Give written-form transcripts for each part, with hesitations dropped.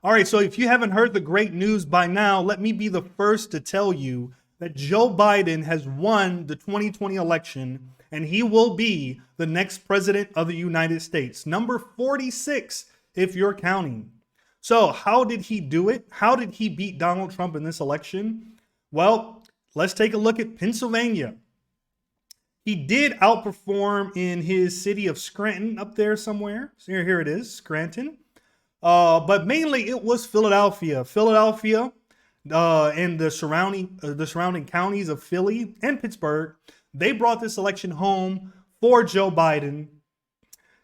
All right, so if you haven't heard the great news by now, let me be the first to tell you that Joe Biden has won the 2020 election and he will be the next president of the United States, number 46 if you're counting. So, how did he do it? How did he beat Donald Trump in this election? Well, let's take a look at Pennsylvania. He did outperform in his city of Scranton up there somewhere. So here it is, Scranton. But mainly it was Philadelphia. Philadelphia and the surrounding counties of Philly and Pittsburgh, they brought this election home for Joe Biden.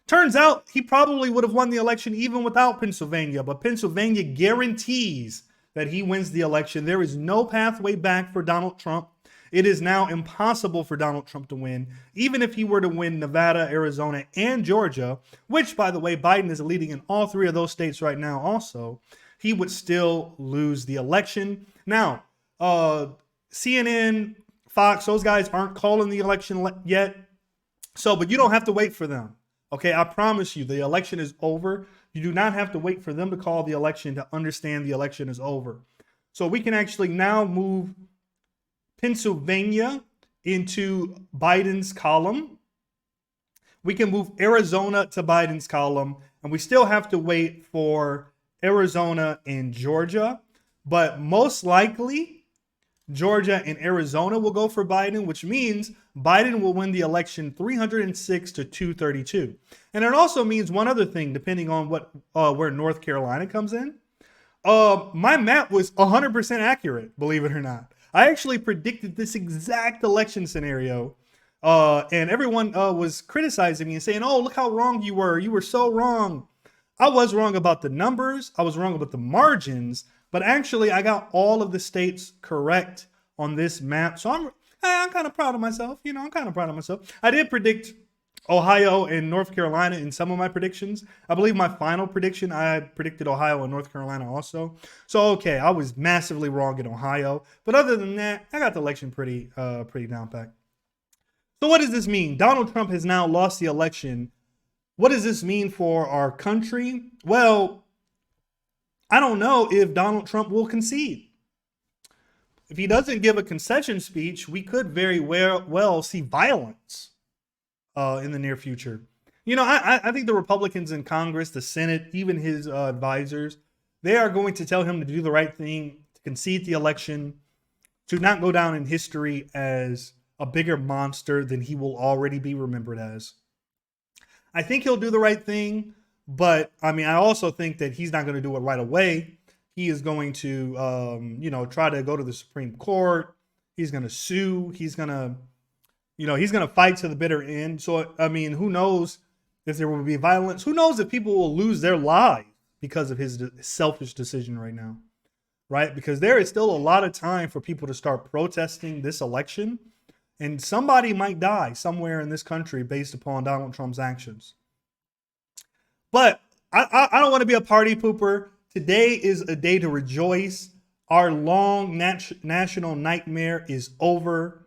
Turns out he probably would have won the election even without Pennsylvania, but Pennsylvania guarantees that he wins the election. There is no pathway back for Donald Trump. It is now impossible for Donald Trump to win, even if he were to win Nevada, Arizona, and Georgia, which, by the way, Biden is leading in all three of those states right now also. He would still lose the election. Now, CNN, Fox, those guys aren't calling the election yet. So, but you don't have to wait for them. Okay, I promise you, the election is over. You do not have to wait for them to call the election to understand the election is over. So we can actually now move Pennsylvania into Biden's column. We can move Arizona to Biden's column, and we still have to wait for Arizona and Georgia. But most likely, Georgia and Arizona will go for Biden, which means Biden will win the election 306 to 232. And it also means one other thing, depending on where North Carolina comes in. My map was 100% accurate, believe it or not. I actually predicted this exact election scenario, and everyone was criticizing me and saying, oh, look how wrong you were. You were so wrong. I was wrong about the numbers. I was wrong about the margins, but actually I got all of the states correct on this map. So I'm kind of proud of myself. I'm kind of proud of myself. I did predict Ohio and North Carolina in some of my predictions. I believe my final prediction, I predicted Ohio and North Carolina also. So, okay, I was massively wrong in Ohio. But other than that, I got the election pretty down pat. So what does this mean? Donald Trump has now lost the election. What does this mean for our country? Well, I don't know if Donald Trump will concede. If he doesn't give a concession speech, we could very well see violence in the near future. I think the Republicans in Congress, the Senate, even his advisors, they are going to tell him to do the right thing, to concede the election, to not go down in history as a bigger monster than he will already be remembered as. I think he'll do the right thing, but I also think that he's not going to do it right away. He is going to, try to go to the Supreme Court. He's going to sue. He's going to fight to the bitter end. So, who knows if there will be violence? Who knows if people will lose their lives because of his selfish decision right now, right? Because there is still a lot of time for people to start protesting this election, and somebody might die somewhere in this country based upon Donald Trump's actions. But I don't want to be a party pooper. Today is a day to rejoice. Our long national nightmare is over.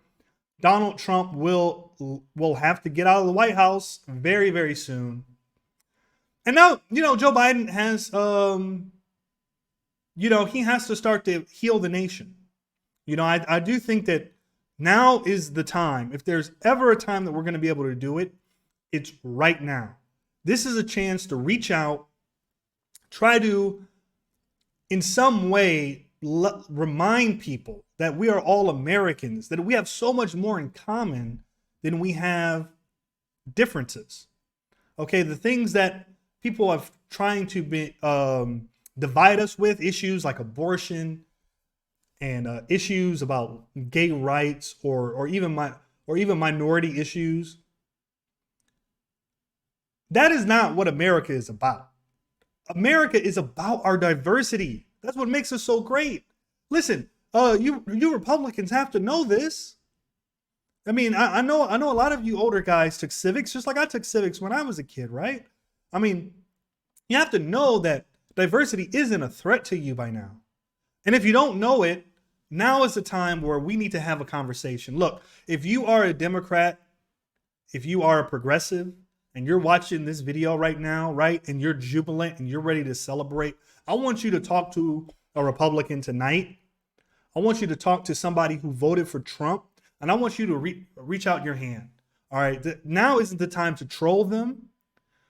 Donald Trump will have to get out of the White House very, very soon. And now, Joe Biden has, he has to start to heal the nation. I do think that now is the time. If there's ever a time that we're going to be able to do it, it's right now. This is a chance to reach out, try to, in some way, remind people that we are all Americans, that we have so much more in common than we have differences. Okay, the things that people are trying to divide us with, issues like abortion and issues about gay rights or even minority issues. That is not what America is about. America is about our diversity. That's what makes us so great. Listen, you Republicans have to know this. I know a lot of you older guys took civics, just like I took civics when I was a kid, right? You have to know that diversity isn't a threat to you by now. And if you don't know it, now is the time where we need to have a conversation. Look, if you are a Democrat, if you are a progressive, and you're watching this video right now, right, and you're jubilant and you're ready to celebrate, I want you to talk to a Republican tonight. I want you to talk to somebody who voted for Trump, and I want you to reach out your hand. All right, now isn't the time to troll them.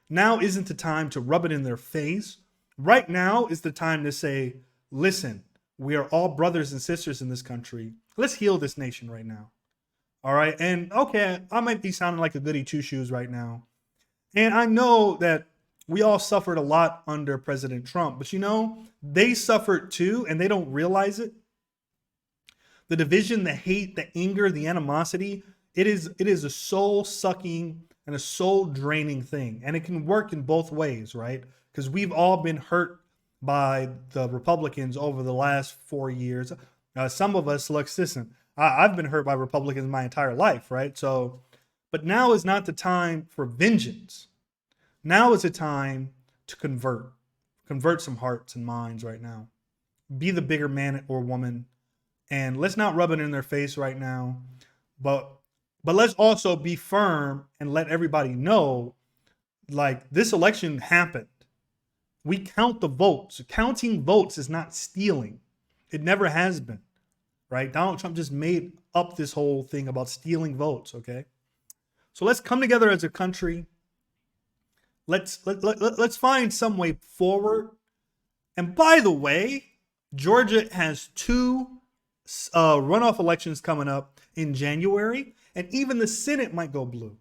Now isn't the time to rub it in their face. Right now is the time to say, listen, we are all brothers and sisters in this country. Let's heal this nation right now. All right. And okay, I might be sounding like a goody two shoes right now. And I know that we all suffered a lot under President Trump, but you know, they suffered too, and they don't realize it. The division, the hate, the anger, the animosity, it is a soul sucking and a soul draining thing. And it can work in both ways, right? Because we've all been hurt by the Republicans over the last 4 years. Some of us, listen, I've been hurt by Republicans my entire life, right? So, but now is not the time for vengeance. Now is the time to convert some hearts and minds right now. Be the bigger man or woman, and let's not rub it in their face right now. But let's also be firm and let everybody know, like, this election happened. We count the votes. Counting votes is not stealing. It never has been, right? Donald Trump just made up this whole thing about stealing votes, okay? So let's come together as a country. Let's find some way forward. And by the way, Georgia has 2 runoff elections coming up in January, and even the Senate might go blue.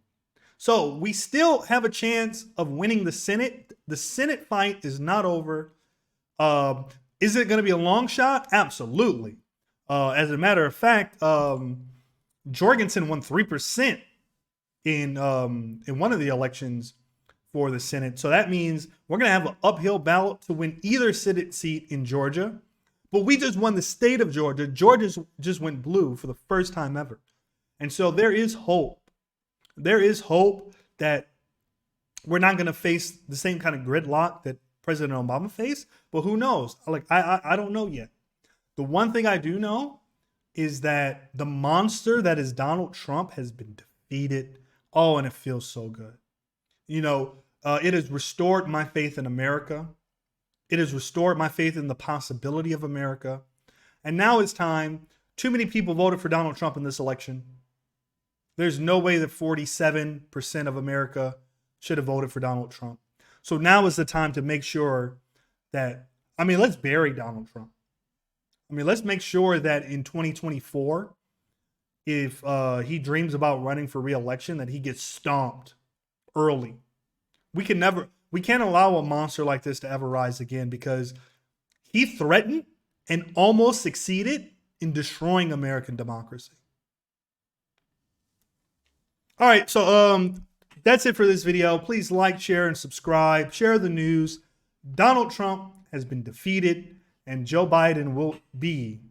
So we still have a chance of winning the Senate. The Senate fight is not over. Is it going to be a long shot? Absolutely. As a matter of fact, Jorgensen won 3% in one of the elections for the Senate. So that means we're going to have an uphill ballot to win either Senate seat in Georgia. But we just won the state of Georgia. Georgia just went blue for the first time ever. And so there is hope. There is hope that we're not going to face the same kind of gridlock that President Obama faced. But who knows? Like, I don't know yet. The one thing I do know is that the monster that is Donald Trump has been defeated. Oh, and it feels so good. You know, it has restored my faith in America. It has restored my faith in the possibility of America. And now it's time. Too many people voted for Donald Trump in this election. There's no way that 47% of America should have voted for Donald Trump. So now is the time to make sure that, let's bury Donald Trump. Let's make sure that in 2024, if he dreams about running for re-election, that he gets stomped early. We can't allow a monster like this to ever rise again, because he threatened and almost succeeded in destroying American democracy. All right, so that's it for this video. Please like, share, and subscribe. Share the news. Donald Trump has been defeated, and Joe Biden will be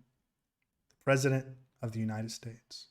the president of the United States.